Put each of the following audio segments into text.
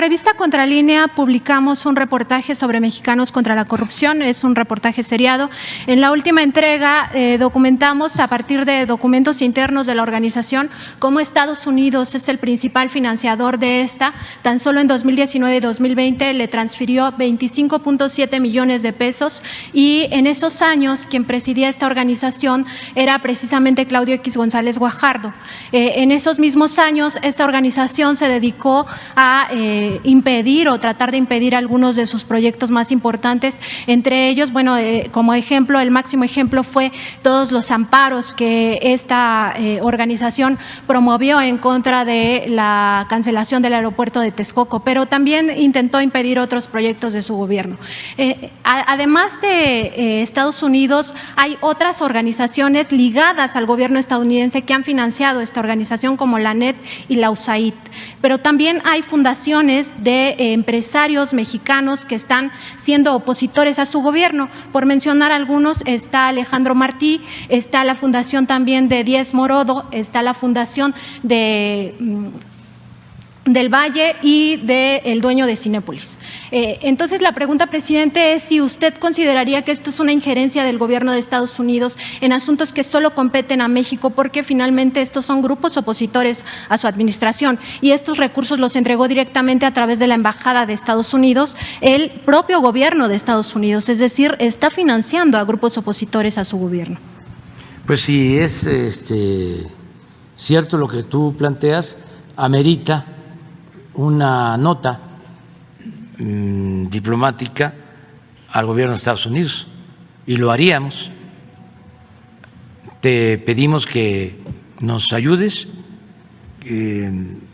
Revista Contralínea publicamos un reportaje sobre mexicanos contra la corrupción, es un reportaje seriado. En la última entrega documentamos a partir de documentos internos de la organización cómo Estados Unidos es el principal financiador de esta. Tan solo en 2019 y 2020 le transfirió 25.7 millones de pesos y en esos años quien presidía esta organización era precisamente Claudio X González Guajardo. En esos mismos años esta organización se dedicó a impedir o tratar de impedir algunos de sus proyectos más importantes, entre ellos, bueno, como ejemplo, el máximo ejemplo fue todos los amparos que esta organización promovió en contra de la cancelación del aeropuerto de Texcoco, pero también intentó impedir otros proyectos de su gobierno. Además de Estados Unidos, hay otras organizaciones ligadas al gobierno estadounidense que han financiado esta organización, como la ANED y la USAID, pero también hay fundaciones de empresarios mexicanos que están siendo opositores a su gobierno. Por mencionar algunos, está Alejandro Martí, está la fundación también de Díez Morodo, está la fundación del Valle y del dueño de Cinépolis. Entonces, la pregunta, presidente, es si usted consideraría que esto es una injerencia del gobierno de Estados Unidos en asuntos que solo competen a México, porque finalmente estos son grupos opositores a su administración y estos recursos los entregó directamente a través de la Embajada de Estados Unidos, el propio gobierno de Estados Unidos, es decir, está financiando a grupos opositores a su gobierno. Pues si es cierto lo que tú planteas, amerita una nota diplomática al gobierno de Estados Unidos y lo haríamos. Te pedimos que nos ayudes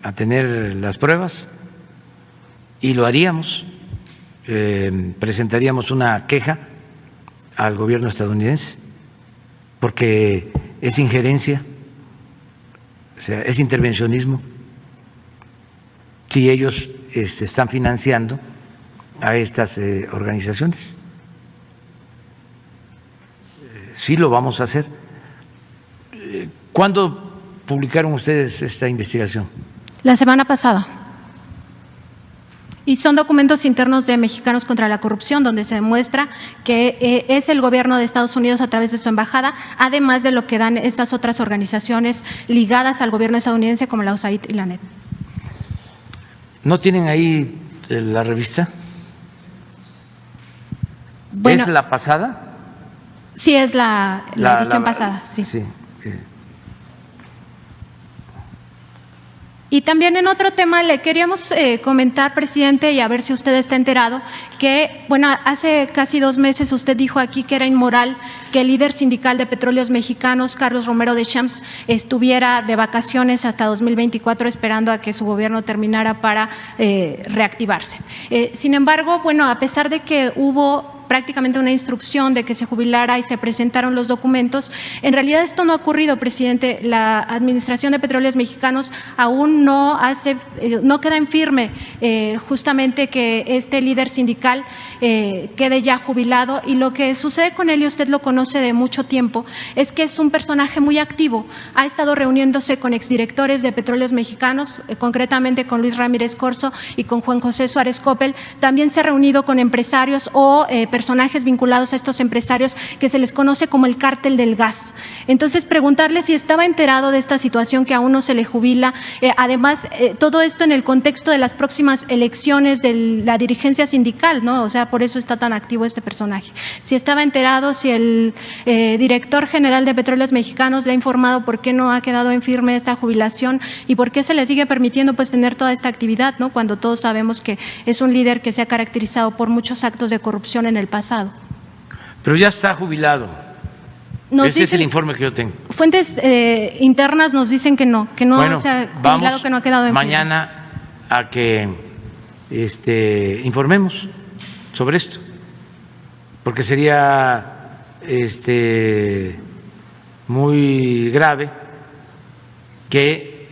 a tener las pruebas y lo haríamos. Presentaríamos una queja al gobierno estadounidense porque es injerencia, o sea, es intervencionismo. Si ellos están financiando a estas organizaciones. Sí lo vamos a hacer. ¿Cuándo publicaron ustedes esta investigación? La semana pasada. Y son documentos internos de Mexicanos contra la Corrupción, donde se demuestra que es el gobierno de Estados Unidos a través de su embajada, además de lo que dan estas otras organizaciones ligadas al gobierno estadounidense como la USAID y la ANED. ¿No tienen ahí la revista? Bueno, ¿Es la pasada? Sí, es la edición pasada, sí. Sí. Y también en otro tema le queríamos comentar, presidente, y a ver si usted está enterado, que, bueno, hace casi 2 meses usted dijo aquí que era inmoral que el líder sindical de Petróleos Mexicanos, Carlos Romero Deschamps, estuviera de vacaciones hasta 2024 esperando a que su gobierno terminara para reactivarse. Sin embargo, bueno, a pesar de que hubo prácticamente una instrucción de que se jubilara y se presentaron los documentos, en realidad esto no ha ocurrido, presidente. La Administración de Petróleos Mexicanos aún no queda en firme justamente que este líder sindical quede ya jubilado, y lo que sucede con él, y usted lo conoce de mucho tiempo, es que es un personaje muy activo. Ha estado reuniéndose con exdirectores de Petróleos Mexicanos, concretamente con Luis Ramírez Corzo y con Juan José Suárez Coppel. También se ha reunido con empresarios o personajes vinculados a estos empresarios que se les conoce como el cártel del gas. Entonces, preguntarle si estaba enterado de esta situación, que aún no se le jubila. Además, todo esto en el contexto de las próximas elecciones de la dirigencia sindical, ¿no? O sea, por eso está tan activo este personaje. Si estaba enterado, si el director general de Petróleos Mexicanos le ha informado por qué no ha quedado en firme esta jubilación y por qué se le sigue permitiendo pues tener toda esta actividad, ¿no? Cuando todos sabemos que es un líder que se ha caracterizado por muchos actos de corrupción en el pasado. Pero ya está jubilado. Ese es el informe que yo tengo. Fuentes internas nos dicen que no bueno, se ha jubilado, que no ha quedado en mañana firme. A que informemos sobre esto, porque sería muy grave que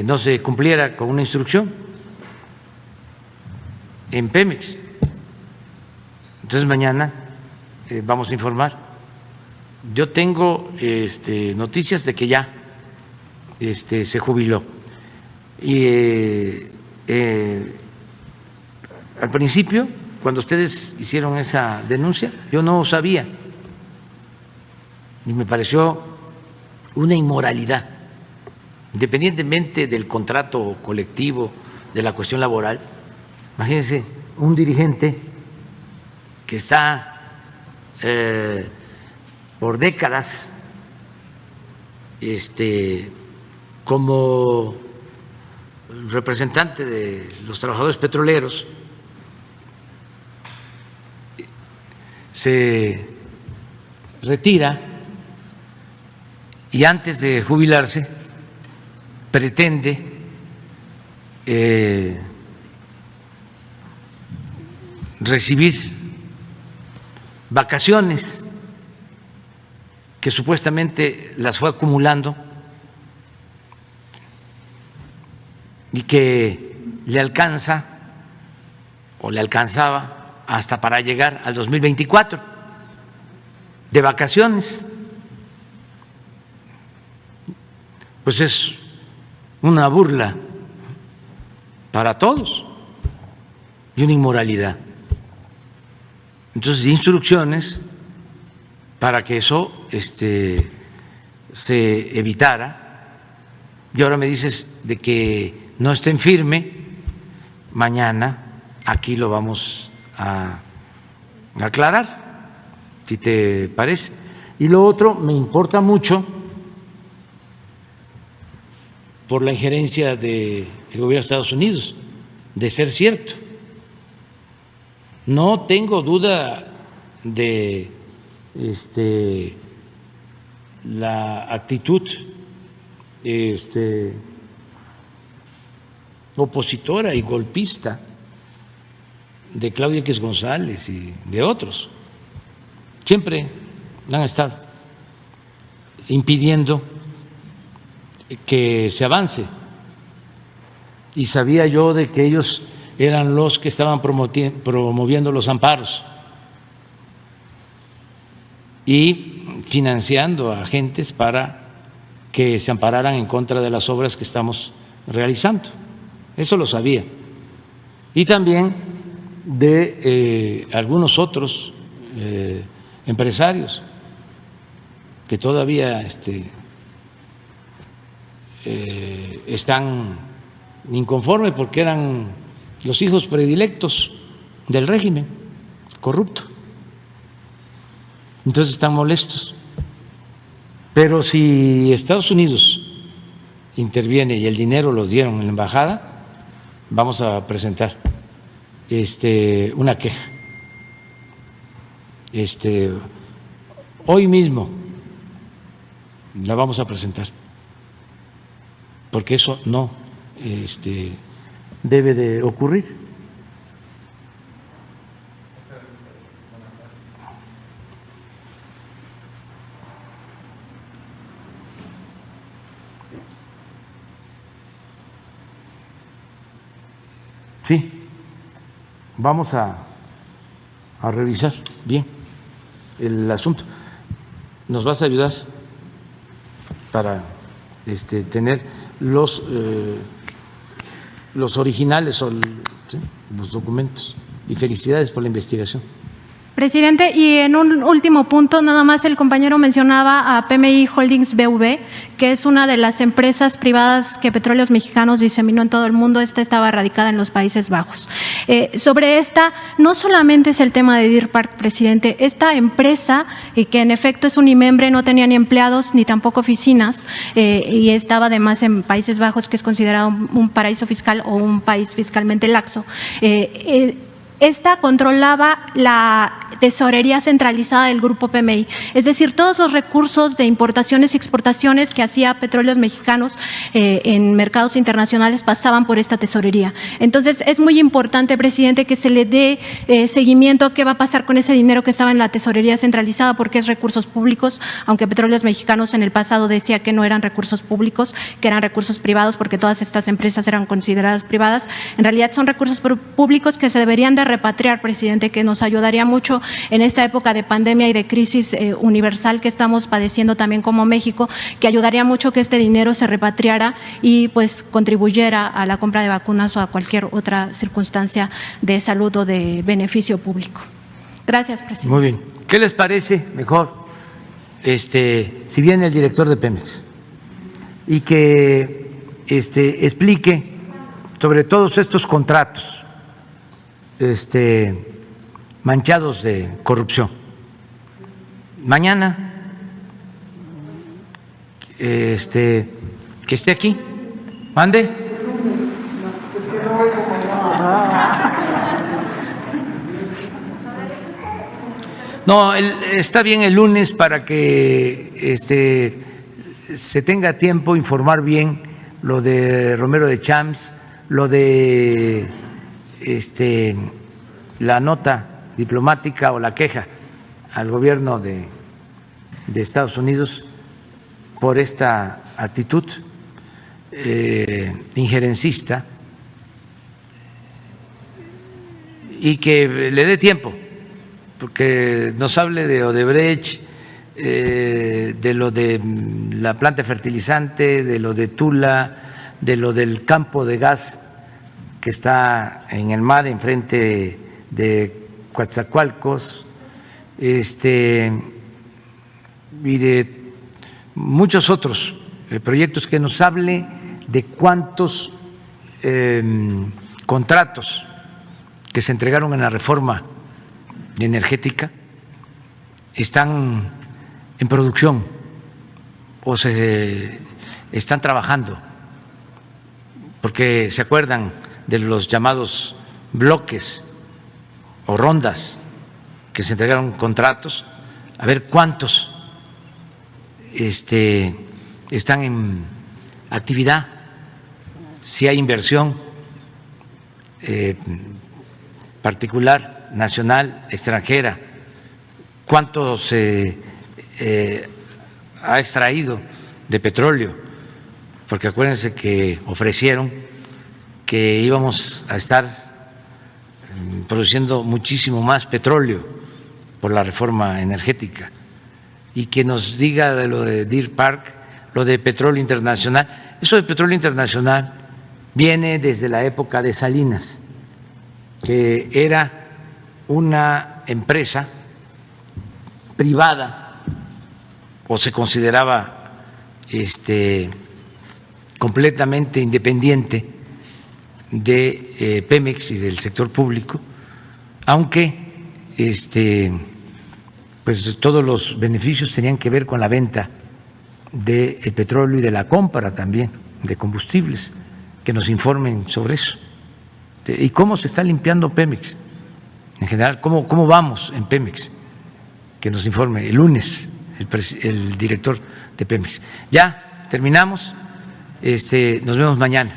no se cumpliera con una instrucción en Pemex. Entonces mañana vamos a informar. Yo tengo noticias de que ya se jubiló y al principio, cuando ustedes hicieron esa denuncia, yo no sabía y me pareció una inmoralidad, independientemente del contrato colectivo, de la cuestión laboral. Imagínense un dirigente que está por décadas como representante de los trabajadores petroleros, se retira y antes de jubilarse pretende recibir vacaciones que supuestamente las fue acumulando y que le alcanza o le alcanzaba hasta para llegar al 2024 de vacaciones. Pues es una burla para todos y una inmoralidad. Entonces, instrucciones para que eso se evitara. Y ahora me dices de que no estén firme. Mañana aquí lo vamos a aclarar, si te parece. Y lo otro, me importa mucho por la injerencia del gobierno de Estados Unidos, de ser cierto. No tengo duda de la actitud opositora y golpista de Claudia X González y de otros. Siempre han estado impidiendo que se avance, y sabía yo de que ellos eran los que estaban promoviendo los amparos y financiando a agentes para que se ampararan en contra de las obras que estamos realizando. Eso lo sabía. Y también de algunos otros empresarios que todavía están inconformes porque eran los hijos predilectos del régimen corrupto. Entonces están molestos. Pero si Estados Unidos interviene y el dinero lo dieron en la embajada, vamos a presentar una queja. Hoy mismo la vamos a presentar, porque eso no debe de ocurrir. Sí, vamos a revisar bien el asunto. ¿Nos vas a ayudar para tener los originales o los documentos? Y felicidades por la investigación. Presidente, y en un último punto, nada más el compañero mencionaba a PMI Holdings BV, que es una de las empresas privadas que Petróleos Mexicanos diseminó en todo el mundo. Esta estaba radicada en los Países Bajos. Sobre esta, no solamente es el tema de Deer Park, presidente, esta empresa, que en efecto es unimembre, no tenía ni empleados ni tampoco oficinas, y estaba además en Países Bajos, que es considerado un paraíso fiscal o un país fiscalmente laxo. Esta controlaba la tesorería centralizada del Grupo PMI, es decir, todos los recursos de importaciones y exportaciones que hacía Petróleos Mexicanos en mercados internacionales pasaban por esta tesorería. Entonces, es muy importante, presidente, que se le dé seguimiento a qué va a pasar con ese dinero que estaba en la tesorería centralizada, porque es recursos públicos, aunque Petróleos Mexicanos en el pasado decía que no eran recursos públicos, que eran recursos privados, porque todas estas empresas eran consideradas privadas. En realidad son recursos públicos que se deberían de repatriar, presidente, que nos ayudaría mucho en esta época de pandemia y de crisis universal que estamos padeciendo también como México, que ayudaría mucho que este dinero se repatriara y pues contribuyera a la compra de vacunas o a cualquier otra circunstancia de salud o de beneficio público. Gracias, presidente. Muy bien. ¿Qué les parece mejor si viene el director de Pemex y que explique sobre todos estos contratos manchados de corrupción? Mañana que esté aquí. Mande. No, está bien el lunes para que se tenga tiempo informar bien lo de Romero de Champs, lo de la nota diplomática o la queja al gobierno de Estados Unidos por esta actitud injerencista, y que le dé tiempo, porque nos hable de Odebrecht, de lo de la planta fertilizante, de lo de Tula, de lo del campo de gas que está en el mar enfrente de Coatzacoalcos, y de muchos otros proyectos, que nos hable de cuántos contratos que se entregaron en la reforma energética están en producción o se están trabajando, porque se acuerdan de los llamados bloques o rondas que se entregaron contratos, a ver cuántos están en actividad, si hay inversión particular, nacional, extranjera, cuánto se ha extraído de petróleo, porque acuérdense que ofrecieron que íbamos a estar produciendo muchísimo más petróleo por la reforma energética, y que nos diga de lo de Deer Park, lo de Petróleo Internacional. Eso de Petróleo Internacional viene desde la época de Salinas, que era una empresa privada, o se consideraba completamente independiente de Pemex y del sector público, aunque pues todos los beneficios tenían que ver con la venta del petróleo y de la compra también de combustibles. Que nos informen sobre eso y cómo se está limpiando Pemex en general, cómo vamos en Pemex, que nos informe el lunes el director de Pemex. Ya terminamos, nos vemos mañana.